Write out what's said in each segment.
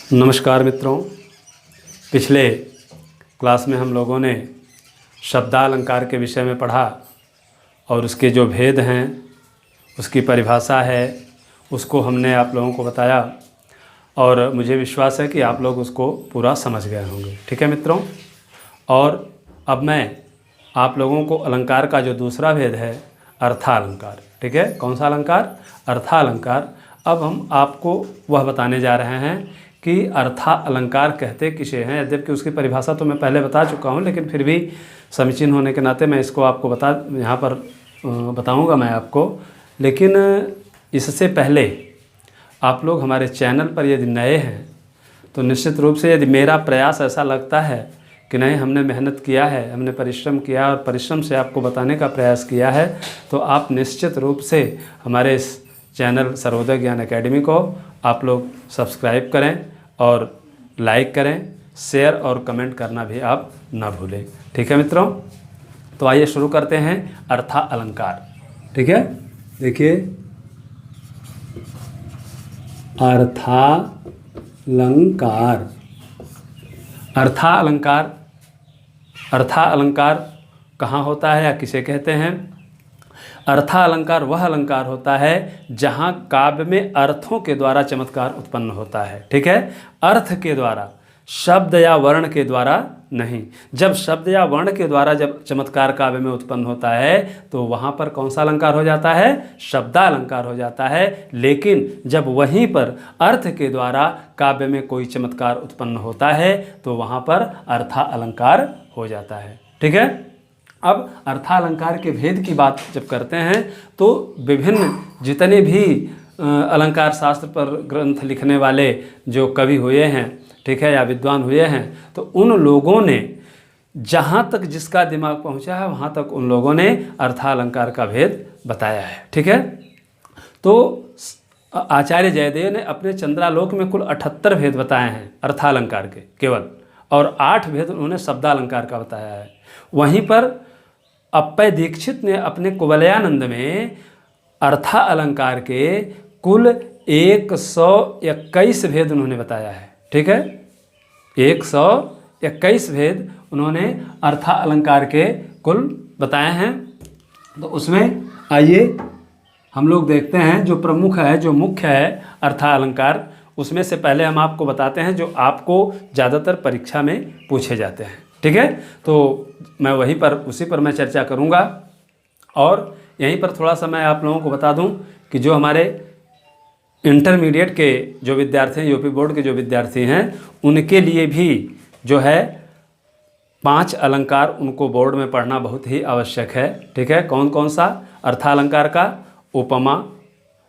नमस्कार मित्रों। पिछले क्लास में हम लोगों ने शब्दालंकार के विषय में पढ़ा और उसके जो भेद हैं, उसकी परिभाषा है, उसको हमने आप लोगों को बताया और मुझे विश्वास है कि आप लोग उसको पूरा समझ गए होंगे। ठीक है मित्रों। और अब मैं आप लोगों को अलंकार का जो दूसरा भेद है, अर्थालंकार। ठीक है, कौन सा अलंकार? अर्थालंकार। अब हम आपको वह बताने जा रहे हैं कि अर्था अलंकार कहते किसे हैं। यद्यपि उसकी परिभाषा तो मैं पहले बता चुका हूँ, लेकिन फिर भी समीचीन होने के नाते मैं इसको आपको यहाँ पर बताऊँगा मैं आपको। लेकिन इससे पहले आप लोग हमारे चैनल पर यदि नए हैं तो निश्चित रूप से यदि मेरा प्रयास ऐसा लगता है कि नहीं, हमने मेहनत किया है, हमने परिश्रम किया और परिश्रम से आपको बताने का प्रयास किया है, तो आप निश्चित रूप से हमारे इस चैनल सर्वोदय ज्ञान एकेडमी को आप लोग सब्सक्राइब करें और लाइक करें, शेयर और कमेंट करना भी आप ना भूलें। ठीक है मित्रों, तो आइए शुरू करते हैं अर्था अलंकार। ठीक है, देखिए अर्थालंकार। अर्थालंकार कहाँ होता है या किसे कहते हैं? अर्थालंकार वह अलंकार होता है जहाँ काव्य में अर्थों के द्वारा चमत्कार उत्पन्न होता है। ठीक है, अर्थ के द्वारा, शब्द या वर्ण के द्वारा नहीं। जब शब्द या वर्ण के द्वारा जब चमत्कार काव्य में उत्पन्न होता है तो वहाँ पर कौन सा अलंकार हो जाता है? शब्दालंकार हो जाता है। लेकिन जब वहीं पर अर्थ के द्वारा काव्य में कोई चमत्कार उत्पन्न होता है तो वहाँ पर अर्था अलंकार हो जाता है। ठीक है, अब अर्थालंकार के भेद की बात जब करते हैं तो विभिन्न जितने भी अलंकार शास्त्र पर ग्रंथ लिखने वाले जो कवि हुए हैं, ठीक है, या विद्वान हुए हैं, तो उन लोगों ने जहाँ तक जिसका दिमाग पहुँचा है वहाँ तक उन लोगों ने अर्थालंकार का भेद बताया है। ठीक है, तो आचार्य जयदेव ने अपने चंद्रालोक में कुल 78 भेद बताए हैं अर्थालंकार के केवल, और 8 भेद उन्होंने शब्दालंकार का बताया है। वहीं पर अप्पय दीक्षित ने अपने कुवलयानंद में अर्था अलंकार के कुल 121 भेद उन्होंने बताया है। ठीक है, 121 भेद उन्होंने अर्था अलंकार के कुल बताए हैं। तो उसमें आइए हम लोग देखते हैं जो प्रमुख है, जो मुख्य है अर्था अलंकार, उसमें से पहले हम आपको बताते हैं जो आपको ज़्यादातर परीक्षा में पूछे जाते हैं। ठीक है, तो मैं वहीं पर उसी पर मैं चर्चा करूंगा। और यहीं पर थोड़ा सा मैं आप लोगों को बता दूं कि जो हमारे इंटरमीडिएट के जो विद्यार्थी हैं, यूपी बोर्ड के जो विद्यार्थी हैं, उनके लिए भी जो है 5 अलंकार उनको बोर्ड में पढ़ना बहुत ही आवश्यक है। ठीक है, कौन कौन सा? अर्थालंकार का उपमा,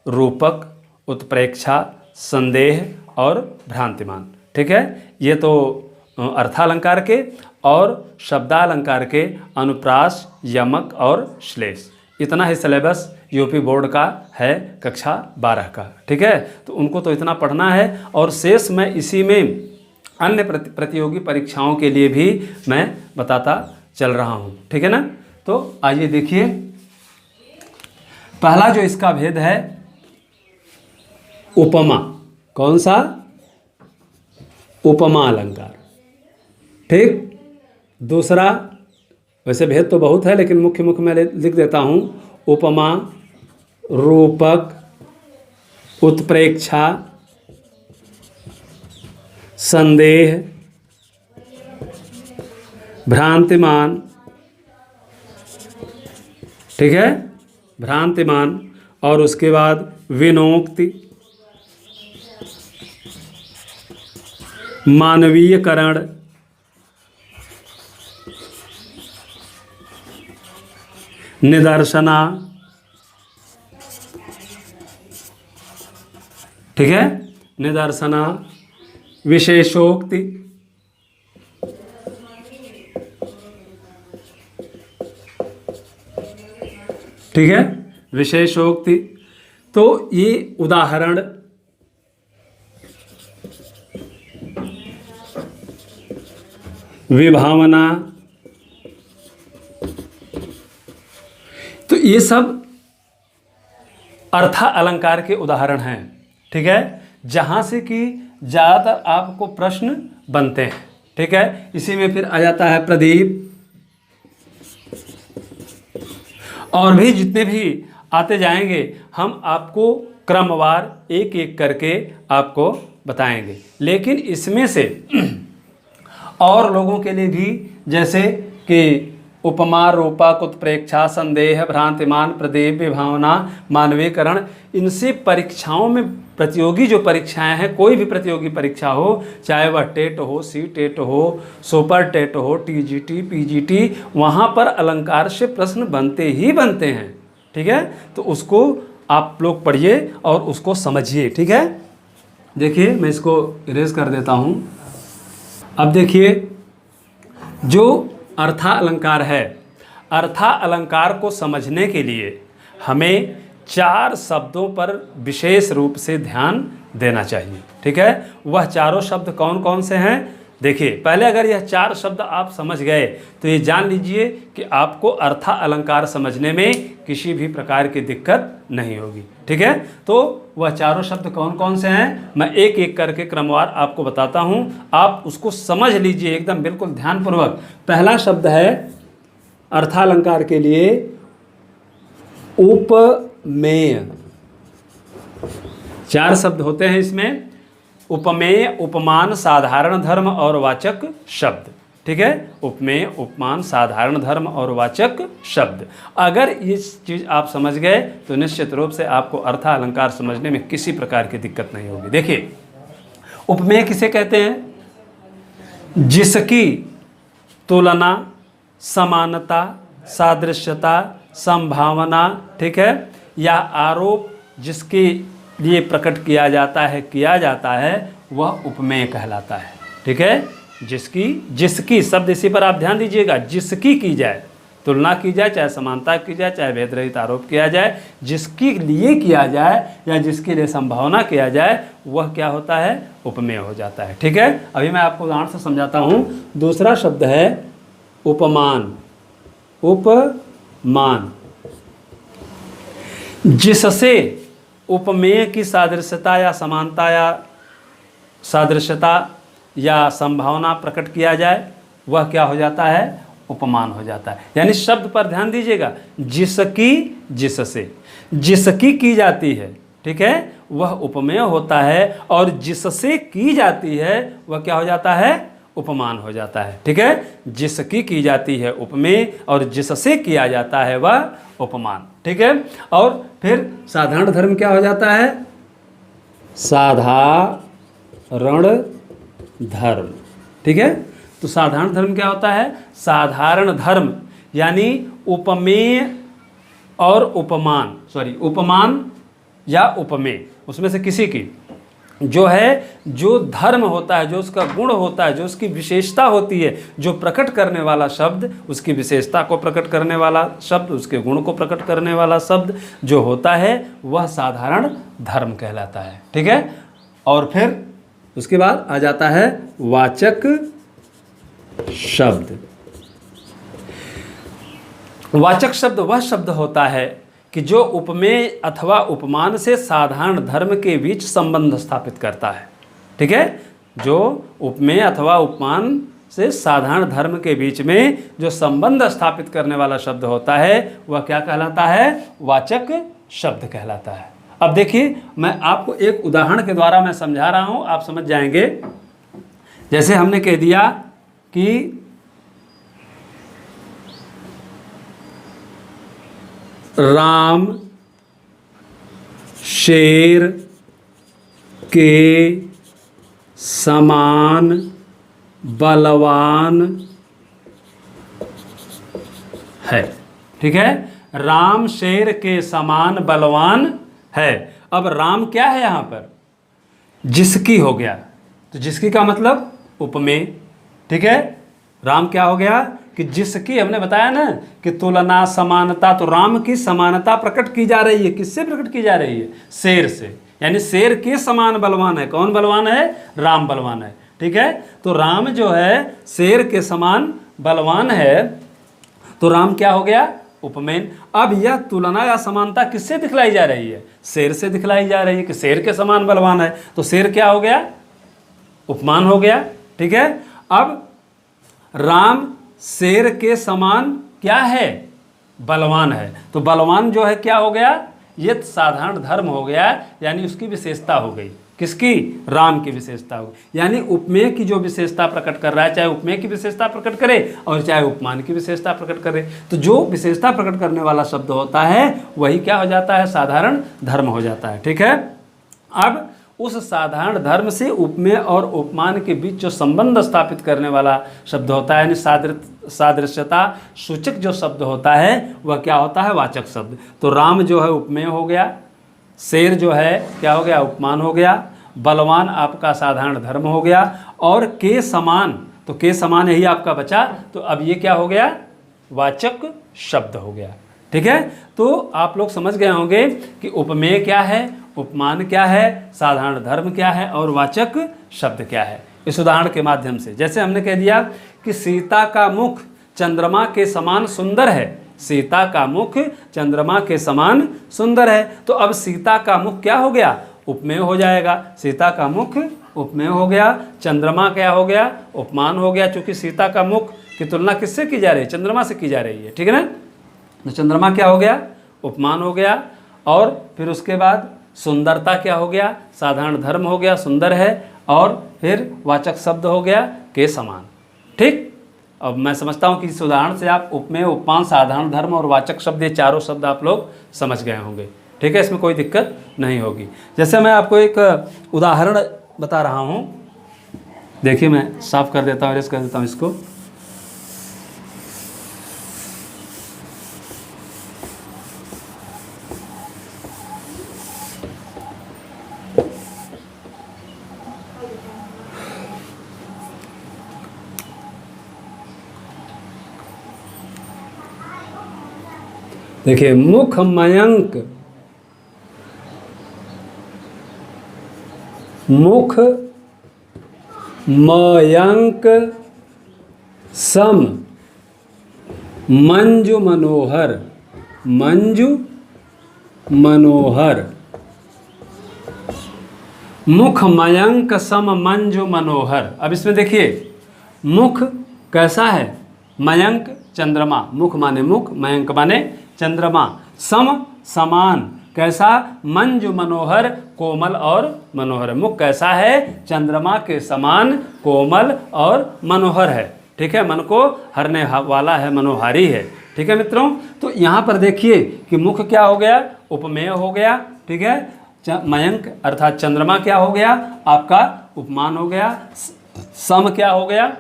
रूपक, उत्प्रेक्षा, संदेह और भ्रांतिमान। ठीक है, ये तो अर्थालंकार के। और शब्दालंकार के अनुप्रास, यमक और श्लेष। इतना ही सिलेबस यूपी बोर्ड का है कक्षा 12 का। ठीक है, तो उनको तो इतना पढ़ना है और शेष मैं इसी में अन्य प्रतियोगी परीक्षाओं के लिए भी मैं बताता चल रहा हूँ। ठीक है ना, तो आइए देखिए पहला जो इसका भेद है उपमा। कौन सा? उपमा अलंकार। ठीक, दूसरा, वैसे भेद तो बहुत है लेकिन मुख्य मैं लिख देता हूँ। उपमा, रूपक, उत्प्रेक्षा, संदेह, भ्रांतिमान। ठीक है, भ्रांतिमान। और उसके बाद विनोक्ति, मानवीयकरण, निदर्शना। ठीक है, निदर्शना, विशेषोक्ति, ठीक है, विशेषोक्ति। तो ये उदाहरण, विभावना, तो ये सब अर्था अलंकार के उदाहरण हैं। ठीक है, जहाँ से कि ज़्यादातर आपको प्रश्न बनते हैं। ठीक है, इसी में फिर आ जाता है प्रदीप, और भी जितने भी आते जाएंगे हम आपको क्रमवार एक एक करके आपको बताएंगे। लेकिन इसमें से और लोगों के लिए भी, जैसे कि उपमा, रूपक, उत्प्रेक्षा, संदेह, भ्रांतिमान, प्रदीप, विभावना, मानवीकरण, इनसे परीक्षाओं में प्रतियोगी जो परीक्षाएं हैं, कोई भी प्रतियोगी परीक्षा हो, चाहे वह टेट हो, सी टेट हो, सुपर टेट हो, टीजीटी, पीजीटी, वहाँ पर अलंकार से प्रश्न बनते ही बनते हैं। ठीक है, तो उसको आप लोग पढ़िए और उसको समझिए। ठीक है, देखिए मैं इसको इरेज कर देता हूँ। अब देखिए, जो अर्था अलंकार है, अर्था अलंकार को समझने के लिए हमें 4 शब्दों पर विशेष रूप से ध्यान देना चाहिए। ठीक है, वह चारों शब्द कौन कौन से हैं? देखिए, पहले अगर यह 4 शब्द आप समझ गए तो ये जान लीजिए कि आपको अर्था अलंकार समझने में किसी भी प्रकार की दिक्कत नहीं होगी। ठीक है, तो वह चारों शब्द कौन कौन से हैं मैं एक एक करके क्रमवार आपको बताता हूं, आप उसको समझ लीजिए एकदम बिल्कुल ध्यानपूर्वक। पहला शब्द है अर्थालंकार के लिए उपमेय। 4 शब्द होते हैं इसमें, उपमेय, उपमान, साधारण धर्म और वाचक शब्द। ठीक है, उपमेय, उपमान, साधारण धर्म और वाचक शब्द। अगर ये चीज़ आप समझ गए तो निश्चित रूप से आपको अर्था अलंकार समझने में किसी प्रकार की दिक्कत नहीं होगी। देखिए, उपमेय किसे कहते हैं? जिसकी तुलना, समानता, सादृश्यता, संभावना, ठीक है, या आरोप जिसके लिए प्रकट किया जाता है वह उपमेय कहलाता है। ठीक है, जिसकी शब्द इसी पर आप ध्यान दीजिएगा, जिसकी की जाए, तुलना की जाए, चाहे समानता की जाए, चाहे भेद रहित आरोप किया जाए, जिसके लिए किया जाए या जिसके लिए संभावना किया जाए, वह क्या होता है? उपमेय हो जाता है। ठीक है, अभी मैं आपको उदाहरण से समझाता हूँ। दूसरा शब्द है उपमान। उपमान, जिससे उपमेय की सादृश्यता या समानता या सादृश्यता या संभावना प्रकट किया जाए, वह क्या हो जाता है? उपमान हो जाता है। यानी शब्द पर ध्यान दीजिएगा, जिसकी, जिससे, जिसकी की जाती है, ठीक है, वह उपमेय होता है, और जिससे की जाती है वह क्या हो जाता है? उपमान हो जाता है। ठीक है, जिसकी की जाती है उपमेय और जिससे किया जाता है वह उपमान। ठीक है, और फिर साधारण धर्म क्या हो जाता है? साधारण धर्म। ठीक है, तो साधारण धर्म क्या होता है? साधारण धर्म यानी उपमेय और उपमान, उपमान या उपमेय, उसमें से किसी की जो है, जो धर्म होता है, जो उसका गुण होता है, जो उसकी विशेषता होती है, जो प्रकट करने वाला शब्द, उसकी विशेषता को प्रकट करने वाला शब्द, उसके गुण को प्रकट करने वाला शब्द जो होता है वह साधारण धर्म कहलाता है। ठीक है, और फिर उसके बाद आ जाता है वाचक शब्द। वाचक शब्द वह शब्द होता है कि जो उपमेय अथवा उपमान से साधारण धर्म के बीच संबंध स्थापित करता है। ठीक है, जो उपमेय अथवा उपमान से साधारण धर्म के बीच में जो संबंध स्थापित करने वाला शब्द होता है वह क्या कहलाता है? वाचक शब्द कहलाता है। अब देखिए, मैं आपको एक उदाहरण के द्वारा मैं समझा रहा हूं, आप समझ जाएंगे। जैसे हमने कह दिया कि राम शेर के समान बलवान है। ठीक है, राम शेर के समान बलवान है। अब राम क्या है यहां पर? जिसकी हो गया, तो जिसकी का मतलब उपमेय। ठीक है, राम क्या हो गया कि जिसकी, हमने बताया ना कि तुलना, समानता, तो राम की समानता प्रकट की जा रही है। किससे प्रकट की जा रही है? शेर से, यानी शेर के समान बलवान है। कौन बलवान है? राम बलवान है। ठीक है, तो राम जो है शेर के समान बलवान है, तो राम क्या हो गया? उपमेय। अब यह तुलना या समानता किससे दिखलाई जा रही है? शेर से दिखलाई जा रही है कि शेर के समान बलवान है, तो शेर क्या हो गया? उपमान हो गया। ठीक है, अब राम शेर के समान क्या है, बलवान है। तो बलवान जो है क्या हो गया, ये साधारण धर्म हो गया, यानी उसकी विशेषता हो गई। किसकी, राम की विशेषता हो गई। यानी उपमेय की जो विशेषता प्रकट कर रहा है, चाहे उपमेय की विशेषता प्रकट करे और चाहे उपमान की विशेषता प्रकट करे, तो जो विशेषता प्रकट करने वाला शब्द होता है वही क्या हो जाता है, साधारण धर्म हो जाता है। ठीक है, अब उस साधारण धर्म से उपमेय और उपमान के बीच जो संबंध स्थापित करने वाला शब्द होता है, यानी सादृश्यता सूचक जो शब्द होता है वह क्या होता है, वाचक शब्द। तो राम जो है उपमेय हो गया, शेर जो है क्या हो गया, उपमान हो गया, बलवान आपका साधारण धर्म हो गया, और के समान, तो के समान यही आपका बचा, तो अब ये क्या हो गया, वाचक शब्द हो गया। ठीक है, तो आप लोग समझ गए होंगे कि उपमेय क्या है, उपमान क्या है, साधारण धर्म क्या है और वाचक शब्द क्या है। इस उदाहरण के माध्यम से जैसे हमने कह दिया कि सीता का मुख चंद्रमा के समान सुंदर है, सीता का मुख चंद्रमा के समान सुंदर है, तो अब सीता का मुख क्या हो गया, उपमेय हो जाएगा। सीता का मुख उपमेय हो गया, चंद्रमा क्या हो गया, उपमान हो गया, क्योंकि सीता का मुख की तुलना किससे की जा रही है, चंद्रमा से की जा रही है। ठीक है ना, तो चंद्रमा क्या हो गया, उपमान हो गया, और फिर उसके बाद सुंदरता क्या हो गया, साधारण धर्म हो गया, सुंदर है, और फिर वाचक शब्द हो गया के समान। ठीक, अब मैं समझता हूँ कि इस उदाहरण से आप उपमेय, उपमान, साधारण धर्म और वाचक शब्द, ये चारों शब्द आप लोग समझ गए होंगे। ठीक है, इसमें कोई दिक्कत नहीं होगी। जैसे मैं आपको एक उदाहरण बता रहा हूँ, देखिए मैं साफ कर देता हूँ, इरेज कर देता हूँ इसको। देखिए, मुख मयंक, मुख मयंक सम मंजु मनोहर, मंजु मनोहर, मुख मयंक सम मंजु मनोहर। अब इसमें देखिए, मुख कैसा है, मयंक चंद्रमा, मुख माने मुख, मयंक माने चंद्रमा, सम समान, कैसा, मंजु मनोहर कोमल और मनोहर। मुख कैसा है, चंद्रमा के समान कोमल और मनोहर है। ठीक है, मन को हरने वाला है, मनोहारी है। ठीक है मित्रों, तो यहाँ पर देखिए कि मुख क्या हो गया, उपमेय हो गया। ठीक है, मयंक अर्थात चंद्रमा क्या हो गया, आपका उपमान हो गया, सम क्या हो गया,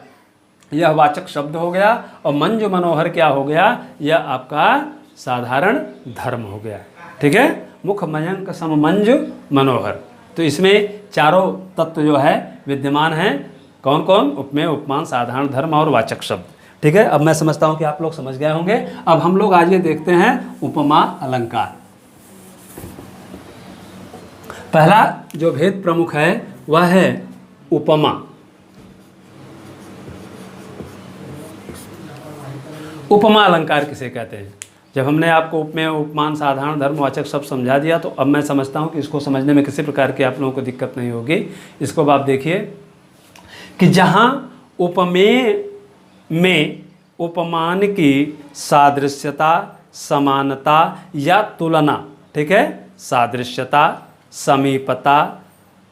यह वाचक शब्द हो गया, और मंजु मनोहर क्या हो गया, यह आपका साधारण धर्म हो गया। ठीक है, मुख मयंक सम मंजु मनोहर। तो इसमें चारों तत्व जो है विद्यमान हैं, कौन कौन, उपमेय, उपमान, साधारण धर्म और वाचक शब्द। ठीक है, अब मैं समझता हूं कि आप लोग समझ गए होंगे। अब हम लोग आगे देखते हैं उपमा अलंकार। पहला जो भेद प्रमुख है वह है उपमा। उपमा अलंकार किसे कहते हैं? जब हमने आपको उपमेय, उपमान, साधारण धर्म, वाचक शब्द समझा दिया, तो अब मैं समझता हूँ कि इसको समझने में किसी प्रकार की आप लोगों को दिक्कत नहीं होगी। इसको अब आप देखिए कि जहाँ उपमेय में उपमान की सादृश्यता, समानता या तुलना, ठीक है, सादृश्यता, समीपता,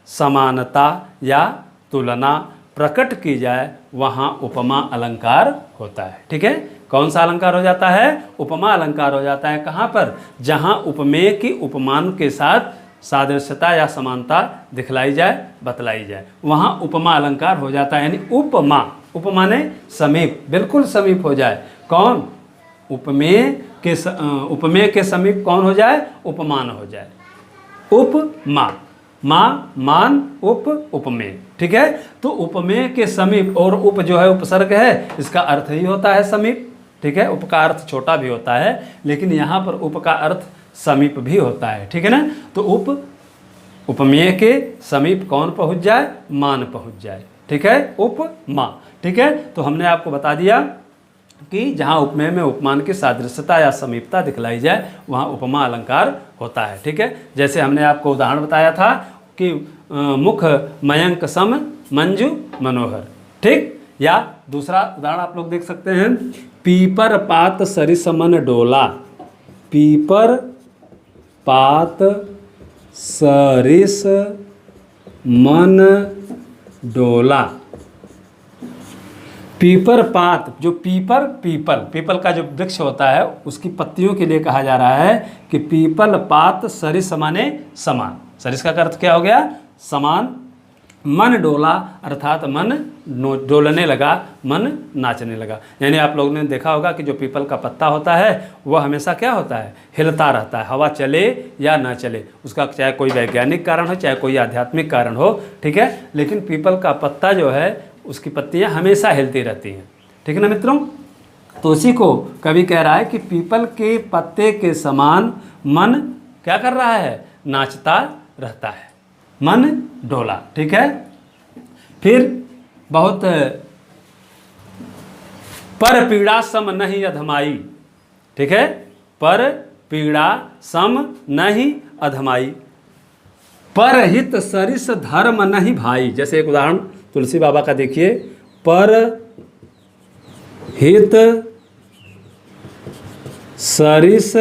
समानता या तुलना प्रकट की जाए, वहाँ उपमा अलंकार होता है। ठीक है, कौन सा अलंकार हो जाता है? उपमा अलंकार हो जाता है। कहाँ पर? जहाँ उपमेय की उपमान के साथ सादृश्यता या समानता दिखलाई जाए, बतलाई जाए, वहाँ उपमा अलंकार हो जाता है। यानी उपमा, उपमा ने समीप, बिल्कुल समीप हो जाए। कौन? उपमेय के समीप कौन हो जाए? उपमान हो जाए। उपमा, मा, मान, उपमेय। ठीक है, तो उपमेय के समीप, और उप जो है उपसर्ग है, इसका अर्थ ही होता है समीप। ठीक है, उप का अर्थ छोटा भी होता है, लेकिन यहाँ पर उप का अर्थ समीप भी होता है। ठीक है ना, तो उपमेय के समीप कौन पहुँच जाए? मान पहुँच जाए। ठीक है, उपमा। ठीक है, तो हमने आपको बता दिया कि जहाँ उपमेय में उपमान की सादृश्यता या समीपता दिखलाई जाए, वहाँ उपमा अलंकार होता है। ठीक है, जैसे हमने आपको उदाहरण बताया था कि मुख मयंक सम मंजू मनोहर। ठीक। या दूसरा उदाहरण आप लोग देख सकते हैं, पीपर पात सरिस मन डोला। पीपर पात सरिस मन डोला। पीपर पात, जो पीपल का जो वृक्ष होता है उसकी पत्तियों के लिए कहा जा रहा है कि पीपल पात सरिस माने समान। सरिस का अर्थ क्या हो गया? समान। मन डोला अर्थात मन डोलने लगा, मन नाचने लगा। यानी आप लोगों ने देखा होगा कि जो पीपल का पत्ता होता है वह हमेशा क्या होता है? हिलता रहता है, हवा चले या ना चले, उसका चाहे कोई वैज्ञानिक कारण हो चाहे कोई आध्यात्मिक कारण हो। ठीक है। लेकिन पीपल का पत्ता जो है उसकी पत्तियां हमेशा हिलती रहती हैं। ठीक है ना मित्रों? तो उसी को कवि कह रहा है कि पीपल के पत्ते के समान मन क्या कर रहा है? नाचता रहता है, मन डोला। ठीक है। फिर बहुत पर पीड़ा सम नहीं अधमाई। ठीक है। पर पीड़ा सम नहीं अधमाई। पर हित सरिस धर्म नहीं भाई। जैसे एक उदाहरण तुलसी बाबा का देखिए, पर हित सरिस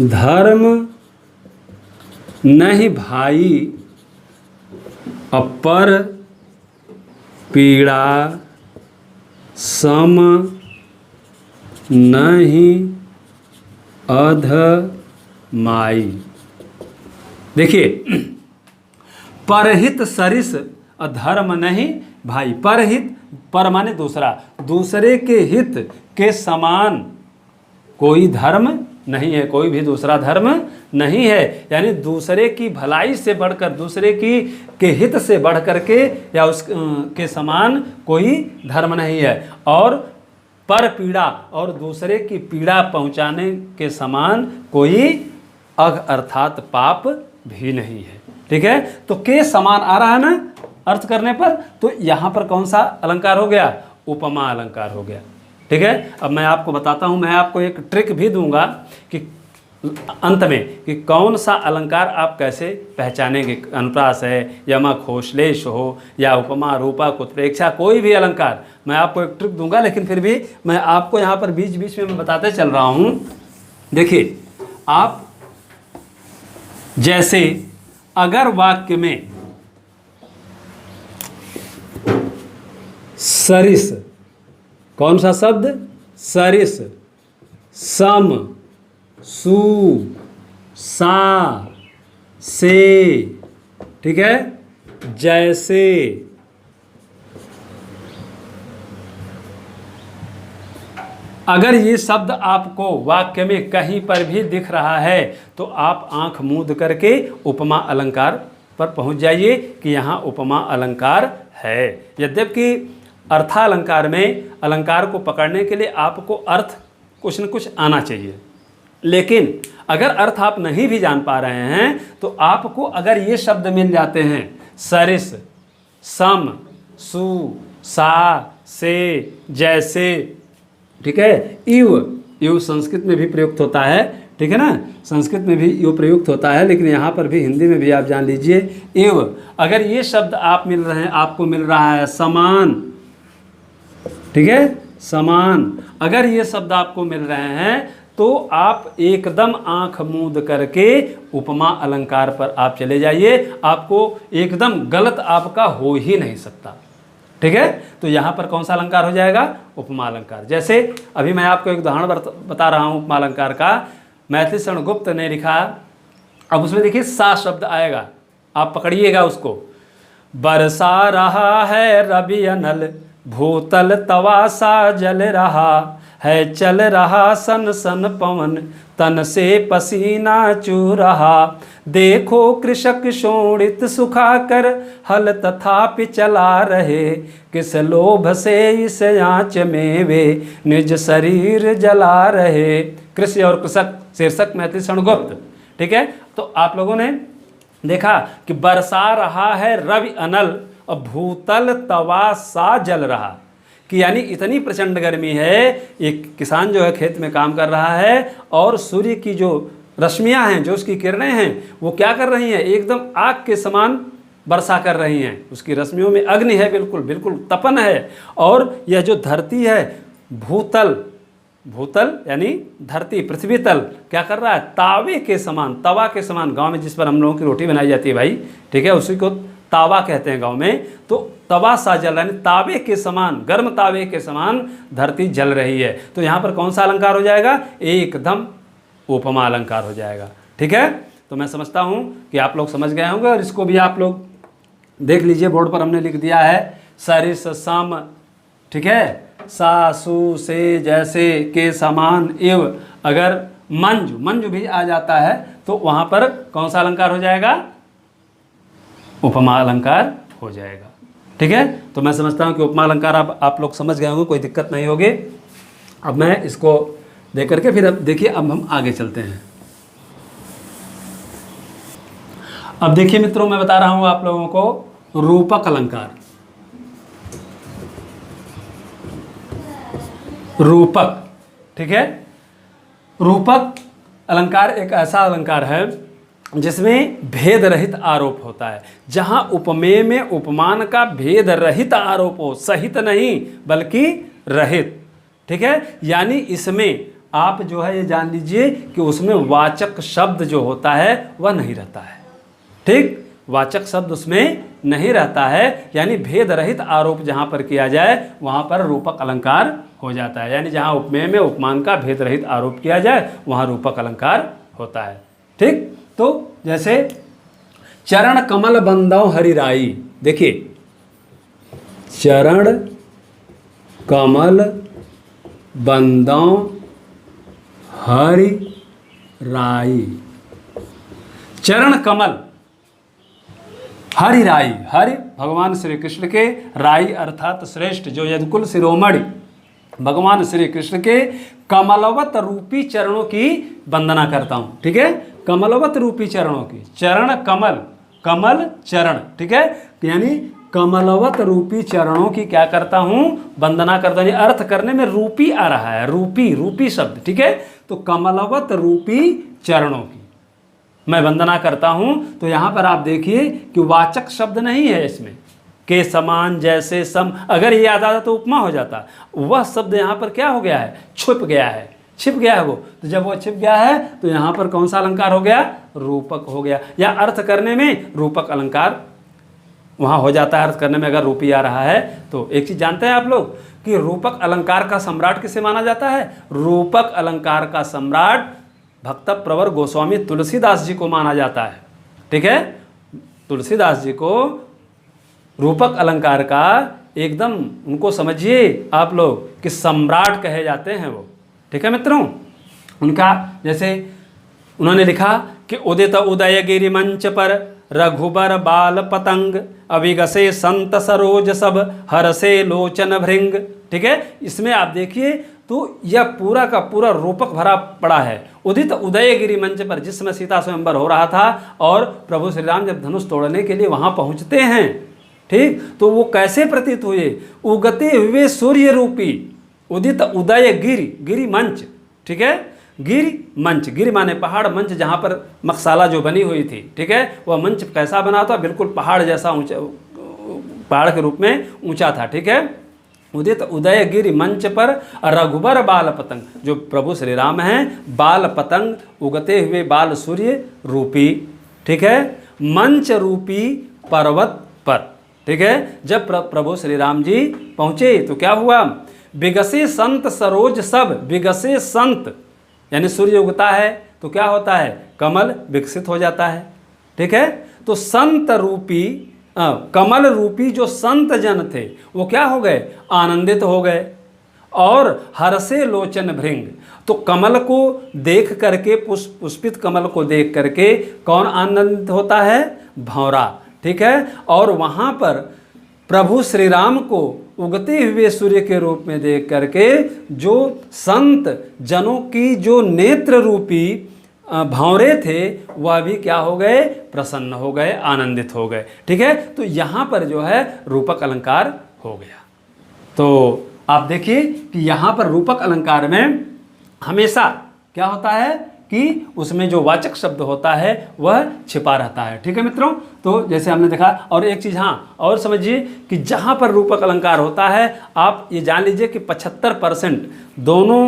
धर्म नहीं भाई, अपर पीड़ा सम नहीं अधमाई। देखिए, परहित सरिस धर्म नहीं भाई। परहित, पर माने दूसरा, दूसरे के हित के समान कोई धर्म नहीं है, कोई भी दूसरा धर्म नहीं है। यानी दूसरे की भलाई से बढ़कर, दूसरे की के हित से बढ़ करके या उस के समान कोई धर्म नहीं है। और पर पीड़ा, और दूसरे की पीड़ा पहुंचाने के समान कोई अघ अर्थात पाप भी नहीं है। ठीक है। तो के समान आ रहा है ना अर्थ करने पर, तो यहाँ पर कौन सा अलंकार हो गया? उपमा अलंकार हो गया। ठीक है। अब मैं आपको बताता हूँ, मैं आपको एक ट्रिक भी दूंगा कि अंत में कि कौन सा अलंकार आप कैसे पहचानेंगे। अनुप्रास है, यमक हो, श्लेष हो, या उपमा, रूपक, उत्प्रेक्षा, कोई भी अलंकार मैं आपको एक ट्रिक दूंगा। लेकिन फिर भी मैं आपको यहाँ पर बीच बीच में मैं बताते चल रहा हूँ। देखिए, आप जैसे अगर वाक्य में सरिस, कौन सा शब्द? सरिस, सम, सु, सा, से, ठीक है, जैसे, अगर ये शब्द आपको वाक्य में कहीं पर भी दिख रहा है तो आप आंख मूंद करके उपमा अलंकार पर पहुंच जाइए कि यहाँ उपमा अलंकार है। यद्यपि अर्थालंकार में अलंकार को पकड़ने के लिए आपको अर्थ कुछ न कुछ आना चाहिए, लेकिन अगर अर्थ आप नहीं भी जान पा रहे हैं तो आपको अगर ये शब्द मिल जाते हैं, सरिस, सम, सु, सा, से, जैसे, ठीक है, इव संस्कृत में भी प्रयुक्त होता है। ठीक है ना, संस्कृत में भी इव प्रयुक्त होता है, लेकिन यहाँ पर भी हिंदी में भी आप जान लीजिए इव। अगर ये शब्द आप मिल रहे हैं, आपको मिल रहा है समान, ठीक है, समान, अगर ये शब्द आपको मिल रहे हैं तो आप एकदम आंख मूंद करके उपमा अलंकार पर आप चले जाइए। आपको एकदम गलत आपका हो ही नहीं सकता। ठीक है, तो यहाँ पर कौन सा अलंकार हो जाएगा? उपमा अलंकार। जैसे अभी मैं आपको एक उदाहरण बता रहा हूँ उपमा अलंकार का। मैथिली शरण गुप्त ने लिखा, अब उसमें देखिए सा शब्द आएगा, आप पकड़िएगा उसको। बरसा रहा है रवि अनल, भूतल तवा सा जल रहा है, चल रहा सन सन पवन, तन से पसीना चू रहा। देखो कृषक शोणित सुखाकर हल तथापि चला रहे, किस लोभ से इस आँच में वे निज शरीर जला रहे। कृषि और कृषक शीर्षक मैथिली शरण गुप्त। ठीक है, तो आप लोगों ने देखा कि बरसा रहा है रवि अनल और भूतल तवा सा जल रहा, कि यानी इतनी प्रचंड गर्मी है, एक किसान जो है खेत में काम कर रहा है और सूर्य की जो रश्मियां हैं, जो उसकी किरणें हैं, वो क्या कर रही हैं, एकदम आग के समान वर्षा कर रही हैं। उसकी रश्मियों में अग्नि है, बिल्कुल बिल्कुल तपन है। और यह जो धरती है, भूतल, भूतल यानी धरती, पृथ्वी तल क्या कर रहा है, तावे के समान, तवा के समान। गांव में जिस पर हम लोगों की रोटी बनाई जाती है भाई, ठीक है, उसी को तावा कहते हैं गांव में। तो तवा सा जल रहा है, तावे के समान, गर्म तावे के समान धरती जल रही है। तो यहाँ पर कौन सा अलंकार हो जाएगा, एकदम उपमा अलंकार हो जाएगा। ठीक है, तो मैं समझता हूँ कि आप लोग समझ गए होंगे। और इसको भी आप लोग देख लीजिए, बोर्ड पर हमने लिख दिया है सरिस सम, ठीक है, सासु से जैसे के समान इव। अगर मंजु, मंजु भी आ जाता है तो वहाँ पर कौन सा अलंकार हो जाएगा, उपमा अलंकार हो जाएगा। ठीक है, तो मैं समझता हूँ कि उपमा अलंकार आप लोग समझ गए होंगे, कोई दिक्कत नहीं होगी। अब मैं इसको देख करके फिर अब देखिए, अब हम आगे चलते हैं। अब देखिए मित्रों, मैं बता रहा हूँ आप लोगों को रूपक अलंकार। रूपक, ठीक है, रूपक अलंकार एक ऐसा अलंकार है जिसमें भेद रहित आरोप होता है। जहां उपमेय में उपमान का भेद रहित आरोप हो, सहित नहीं बल्कि रहित। ठीक है, यानी इसमें आप जो है ये जान लीजिए कि उसमें वाचक शब्द जो होता है वह नहीं रहता है। ठीक, वाचक शब्द उसमें नहीं रहता है, यानी भेद रहित आरोप जहां पर किया जाए वहां पर रूपक अलंकार हो जाता है। यानी जहां उपमेय में उपमान का भेद रहित आरोप किया जाए वहां रूपक अलंकार होता है। ठीक, तो जैसे चरण कमल बंदौ हरिराई, देखिए चरण कमल बंदौ हरिराई, चरण कमल हरिराई, हरि भगवान श्री कृष्ण के, राई अर्थात श्रेष्ठ, जो यदुकुल शिरोमणि भगवान श्री कृष्ण के कमलवत रूपी चरणों की वंदना करता हूं। ठीक है, कमलवत रूपी चरणों की, चरण कमल, कमल चरण, ठीक है, यानी कमलवत रूपी चरणों की क्या करता हूं, वंदना करता हूं। अर्थ करने में रूपी आ रहा है, रूपी, रूपी शब्द, ठीक है, तो कमलवत रूपी चरणों की मैं वंदना करता हूं। तो यहां पर आप देखिए कि वाचक शब्द नहीं है इसमें, के समान जैसे सम, अगर ये आता था तो उपमा हो जाता। वह शब्द यहां पर क्या हो गया है, छुप गया है, छिप गया है वो। तो जब वो छिप गया है तो यहां पर कौन सा अलंकार हो गया, रूपक हो गया। या अर्थ करने में रूपक अलंकार वहां हो जाता है। अर्थ करने में अगर रूपी आ रहा है तो एक चीज जानते हैं आप लोग कि रूपक अलंकार का सम्राट किसे माना जाता है, रूपक अलंकार का सम्राट भक्त प्रवर गोस्वामी तुलसीदास जी को माना जाता है। ठीक है, तुलसीदास जी को रूपक अलंकार का एकदम, उनको समझिए आप लोग कि सम्राट कहे जाते हैं वो। ठीक है मित्रों, उनका जैसे उन्होंने लिखा कि उदित उदयगिरि मंच पर रघुबर बाल पतंग, अभिगसे संत सरोज सब, हरसे लोचन भृंग। ठीक है, इसमें आप देखिए तो यह पूरा का पूरा रूपक भरा पड़ा है। उदित उदयगिरि मंच पर, जिस समय सीता स्वयंवर हो रहा था और प्रभु श्री राम जब धनुष तोड़ने के लिए वहां पहुंचते हैं, ठीक, तो वो कैसे प्रतीत हुए, उगते हुए सूर्य रूपी, उदित उदय गिरि, गिरि मंच, ठीक है, गिरि मंच, गिरि माने पहाड़, मंच जहाँ पर मकसाला जो बनी हुई थी, ठीक है, वह मंच कैसा बना था, बिल्कुल पहाड़ जैसा ऊंचा, पहाड़ के रूप में ऊंचा था। ठीक है, उदित उदय गिरि मंच पर रघुबर बाल पतंग, जो प्रभु श्री राम हैं, बाल पतंग, उगते हुए बाल सूर्य रूपी, ठीक है, मंच रूपी पर्वत पर। ठीक है, जब प्रभु श्री राम जी पहुँचे तो क्या हुआ, विगसे संत सरोज सब, विगसे संत यानी सूर्य उगता है तो क्या होता है, कमल विकसित हो जाता है। ठीक है, तो संत रूपी कमल रूपी जो संत जन थे वो क्या हो गए, आनंदित हो गए। और हर्षे लोचन भृंग, तो कमल को देख करके, पुष्पित कमल को देख करके कौन आनंदित होता है, भंवरा। ठीक है, और वहाँ पर प्रभु श्री राम को उगते हुए सूर्य के रूप में देख करके जो संत जनों की जो नेत्र रूपी भंवरे थे वह भी क्या हो गए, प्रसन्न हो गए, आनंदित हो गए। ठीक है, तो यहाँ पर जो है रूपक अलंकार हो गया। तो आप देखिए कि यहाँ पर रूपक अलंकार में हमेशा क्या होता है कि उसमें जो वाचक शब्द होता है वह छिपा रहता है। ठीक है मित्रों, तो जैसे हमने देखा। और एक चीज़ हाँ और समझिए कि जहाँ पर रूपक अलंकार होता है, आप ये जान लीजिए कि 75% दोनों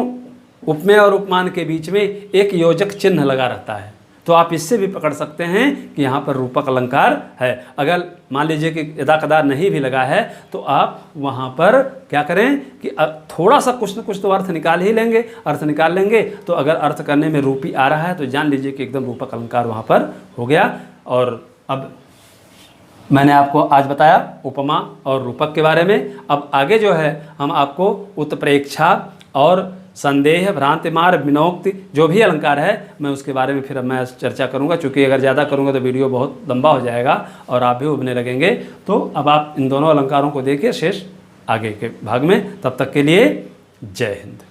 उपमेय और उपमान के बीच में एक योजक चिन्ह लगा रहता है। तो आप इससे भी पकड़ सकते हैं कि यहाँ पर रूपक अलंकार है। अगर मान लीजिए कि यदा कदा नहीं भी लगा है तो आप वहाँ पर क्या करें कि थोड़ा सा कुछ न कुछ तो अर्थ निकाल ही लेंगे। अर्थ निकाल लेंगे तो अगर अर्थ करने में रूपी आ रहा है तो जान लीजिए कि एकदम रूपक अलंकार वहाँ पर हो गया। और अब मैंने आपको आज बताया उपमा और रूपक के बारे में। अब आगे जो है हम आपको उत्प्रेक्षा और संदेह, भ्रांति, मार, विनोक्ति जो भी अलंकार है मैं उसके बारे में फिर मैं चर्चा करूंगा, क्योंकि अगर ज़्यादा करूंगा तो वीडियो बहुत लंबा हो जाएगा और आप भी उबने लगेंगे। तो अब आप इन दोनों अलंकारों को देखिए शेष आगे के भाग में। तब तक के लिए जय हिंद।